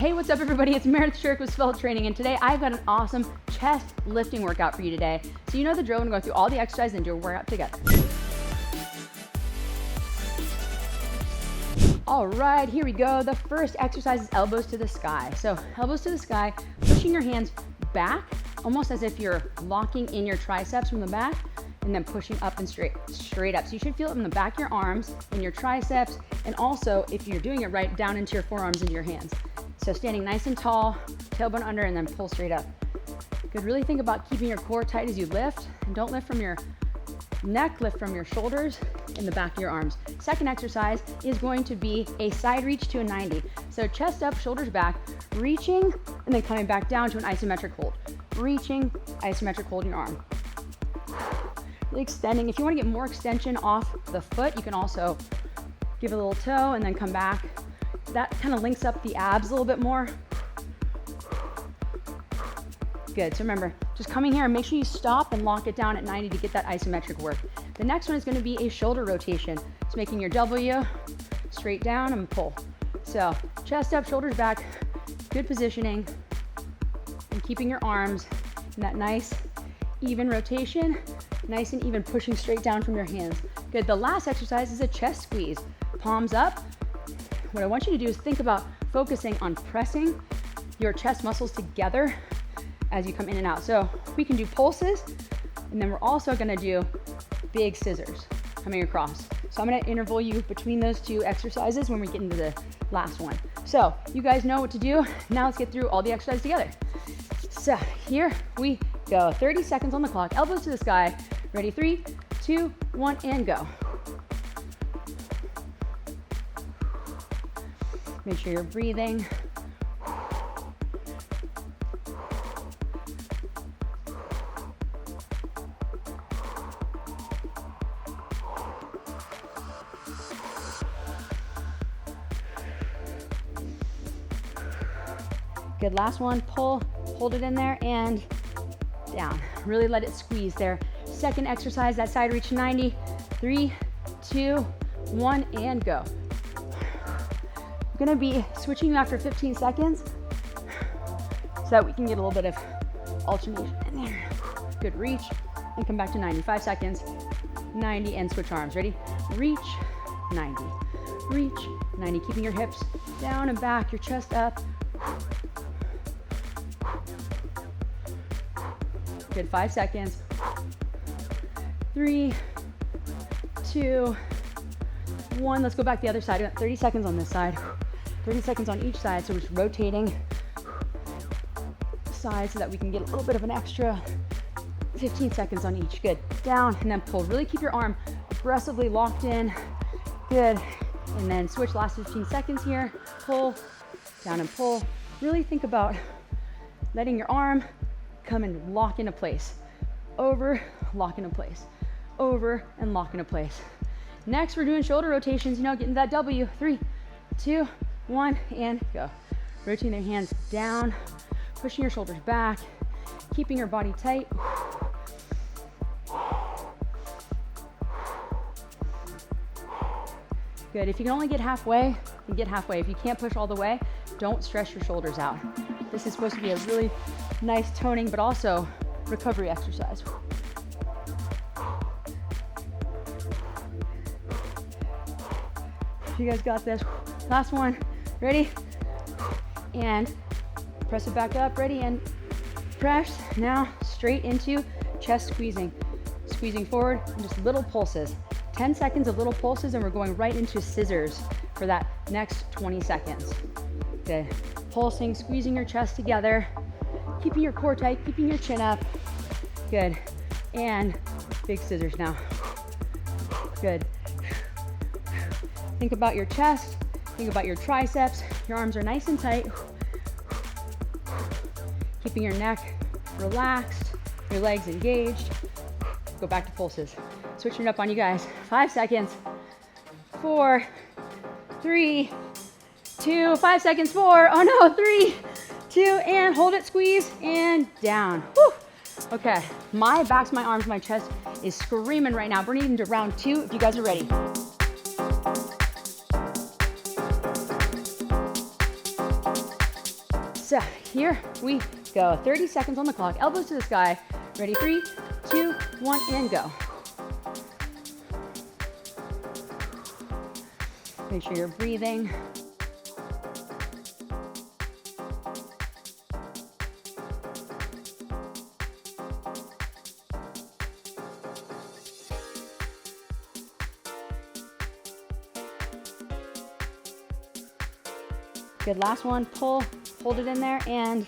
Hey, what's up everybody? It's Meredith Shirk with Svelte Training, and today I've got an awesome chest lifting workout for you today. So you know the drill, we're gonna go through all the exercises and do a workout together. All right, here we go. The first exercise is elbows to the sky. So elbows to the sky, pushing your hands back, almost as if you're locking in your triceps from the back, and then pushing up and straight up. So you should feel it in the back of your arms, in your triceps, and also, if you're doing it right, down into your forearms and your hands. So standing nice and tall, tailbone under, and then pull straight up. Good, really think about keeping your core tight as you lift, and don't lift from your neck, lift from your shoulders and the back of your arms. Second exercise is going to be a side reach to a 90. So chest up, shoulders back, reaching, and then coming back down to an isometric hold. Reaching, isometric hold in your arm. Really extending. If you want to get more extension off the foot, you can also give a little toe and then come back. That kind of links up the abs a little bit more. Good, so remember, just coming here and make sure you stop and lock it down at 90 to get that isometric work. The next one is gonna be a shoulder rotation. It's making your W straight down and pull. So chest up, shoulders back, good positioning, and keeping your arms in that nice, even rotation, nice and even pushing straight down from your hands. Good, the last exercise is a chest squeeze. Palms up. What I want you to do is think about focusing on pressing your chest muscles together as you come in and out. So we can do pulses, and then we're also gonna do big scissors coming across. So I'm gonna interval you between those two exercises when we get into the last one. So you guys know what to do. Now let's get through all the exercises together. So here we go. 30 seconds on the clock, elbows to the sky. Ready, 3, 2, 1, and go. Make sure you're breathing. Good, last one, pull, hold it in there and down. Really let it squeeze there. Second exercise, that side reach 90. 3, 2, 1, and go. Gonna be switching after 15 seconds so that we can get a little bit of alternation in there. Good, reach and come back to 90. 5 seconds, 90 and switch arms. Ready? Reach, 90. Reach, 90. Keeping your hips down and back, your chest up. Good, 5 seconds. 3, 2, 1. Let's go back the other side. We got 30 seconds on this side. 30 seconds on each side, so we're just rotating sides so that we can get a little bit of an extra 15 seconds on each. Good, down and then pull. Really keep your arm aggressively locked in. Good, and then switch last 15 seconds here. Pull, down and pull. Really think about letting your arm come and lock into place. Over, lock into place. Over and lock into place. Next, we're doing shoulder rotations, getting that W. 3, 2, 1, and go. Rotating their hands down, pushing your shoulders back, keeping your body tight. Good, if you can only get halfway, then get halfway. If you can't push all the way, don't stress your shoulders out. This is supposed to be a really nice toning, but also recovery exercise. You guys got this. Last one. Ready? And press it back up. Ready? And press. Now straight into chest squeezing. Squeezing forward and just little pulses. 10 seconds of little pulses, and we're going right into scissors for that next 20 seconds. Good. Pulsing, squeezing your chest together, keeping your core tight, keeping your chin up. Good. And big scissors now. Good. Think about your chest, think about your triceps. Your arms are nice and tight. Keeping your neck relaxed, your legs engaged. Go back to pulses. Switching it up on you guys. 5 seconds. 4, 3, 2, 5 seconds. 4, oh no, 3, 2, and hold it, squeeze, and down. Whew. Okay, my backs, my arms, my chest is screaming right now. We're needing to round 2 if you guys are ready. So here we go. 30 seconds on the clock. Elbows to the sky. Ready? 3, 2, 1, and go. Make sure you're breathing. Good, last one, pull, hold it in there and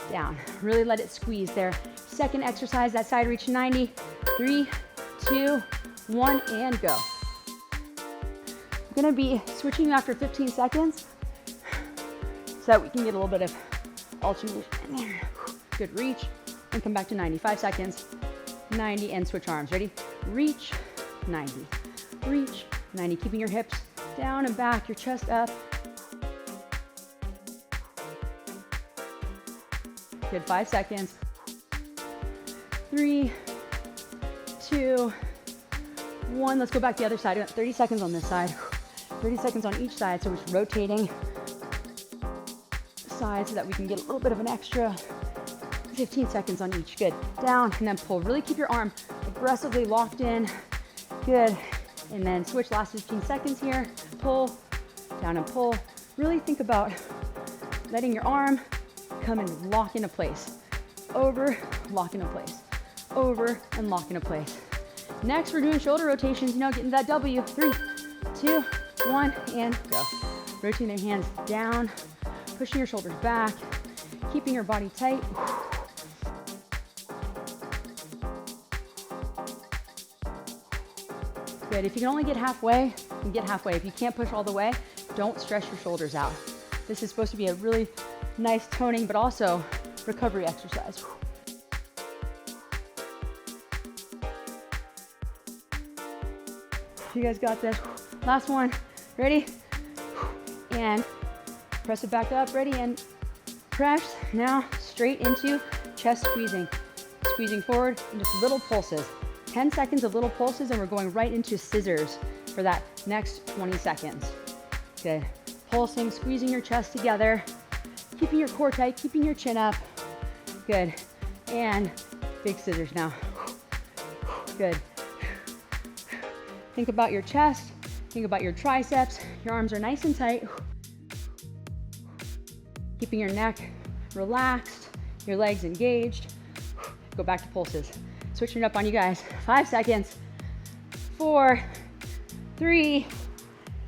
down. Really let it squeeze there. Second exercise, that side reach 90. 3, 2, 1, and go. I'm gonna be switching after 15 seconds so that we can get a little bit of alternation in there. Good, reach, and come back to 90. 5 seconds, 90, and switch arms. Ready? Reach, 90. Reach, 90. Keeping your hips down and back, your chest up. Good, 5 seconds. 3, 2, 1. Let's go back the other side. We got 30 seconds on this side. 30 seconds on each side, so we're just rotating sides so that we can get a little bit of an extra 15 seconds on each. Good, down and then pull. Really keep your arm aggressively locked in. Good, and then switch last 15 seconds here. Pull, down and pull. Really think about letting your arm come and lock into place. Over, lock into place. Over and lock into place. Next, we're doing shoulder rotations, getting that W. 3, 2, 1, and go. Rotating your hands down, pushing your shoulders back, keeping your body tight. Good, if you can only get halfway, you can get halfway. If you can't push all the way, don't stress your shoulders out. This is supposed to be a really nice toning, but also recovery exercise. You guys got this. Last one. Ready? And press it back up. Ready? And press. Now straight into chest squeezing. Squeezing forward and just little pulses. 10 seconds of little pulses, and we're going right into scissors for that next 20 seconds. Good. Pulsing, squeezing your chest together. Keeping your core tight, keeping your chin up. Good. And big scissors now. Good. Think about your chest. Think about your triceps. Your arms are nice and tight. Keeping your neck relaxed, your legs engaged. Go back to pulses. Switching it up on you guys. 5 seconds. 4, 3,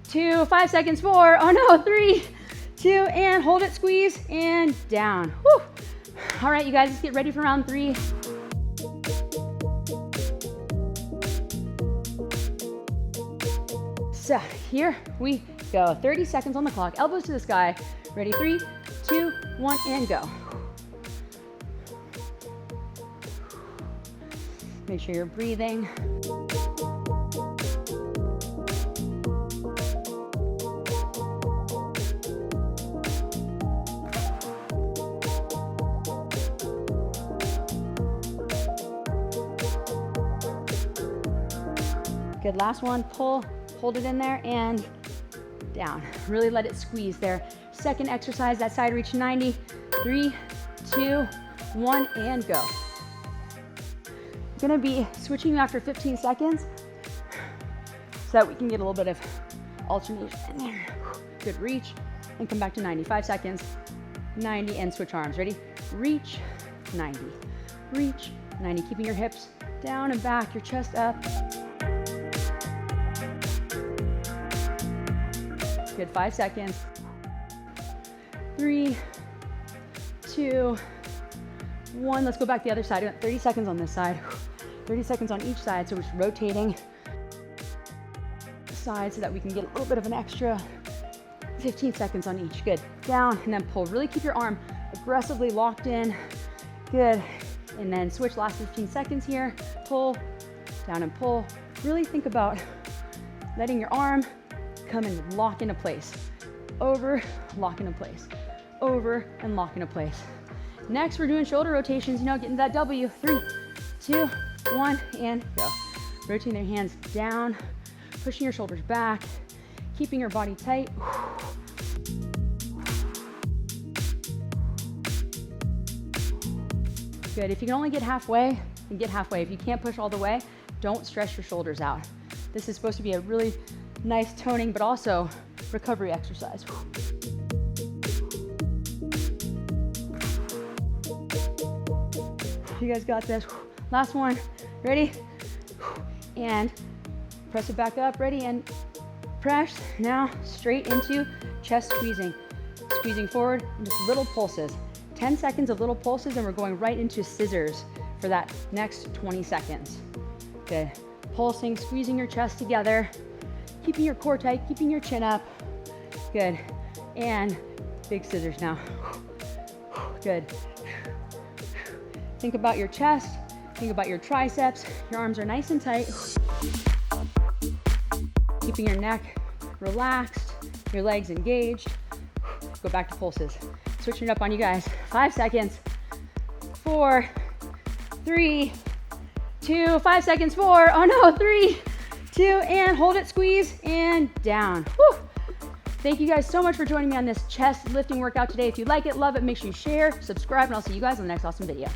2, 5 seconds. 4, oh no, 3, 2, and hold it, squeeze, and down. Whew. All right, you guys, let's get ready for round 3. So here we go. 30 seconds on the clock. Elbows to the sky. Ready? 3, 2, 1, and go. Make sure you're breathing. Good, last one, pull, hold it in there and down. Really let it squeeze there. Second exercise, that side reach 90. 3, 2, 1, and go. I'm gonna be switching after 15 seconds so that we can get a little bit of alternation in there. Good, reach, and come back to 90. 5 seconds, 90, and switch arms. Ready? Reach, 90. Reach, 90. Keeping your hips down and back, your chest up. Good, 5 seconds. 3, 2, 1. Let's go back the other side. We got 30 seconds on this side. 30 seconds on each side, so we're just rotating sides so that we can get a little bit of an extra 15 seconds on each. Good, down and then pull. Really keep your arm aggressively locked in. Good, and then switch last 15 seconds here. Pull, down and pull. Really think about letting your arm come and lock into place. Over, lock into place. Over and lock into place. Next, we're doing shoulder rotations, getting that W. 3, 2, 1, and go. Rotating your hands down, pushing your shoulders back, keeping your body tight. Good. If you can only get halfway, then get halfway. If you can't push all the way, don't stress your shoulders out. This is supposed to be a really nice toning, but also recovery exercise. You guys got this. Last one. Ready? And press it back up. Ready? And press. Now straight into chest squeezing. Squeezing forward and just little pulses. 10 seconds of little pulses, and we're going right into scissors for that next 20 seconds. Good. Pulsing, squeezing your chest together, keeping your core tight, keeping your chin up. Good. And big scissors now. Good. Think about your chest, think about your triceps. Your arms are nice and tight. Keeping your neck relaxed, your legs engaged. Go back to pulses. Switching it up on you guys. 5 seconds. 4, 3, 2, 5 seconds. 4, oh no, 3, 2, and hold it, squeeze, and down. Whew. Thank you guys so much for joining me on this chest lifting workout today. If you like it, love it, make sure you share, subscribe, and I'll see you guys on the next awesome video.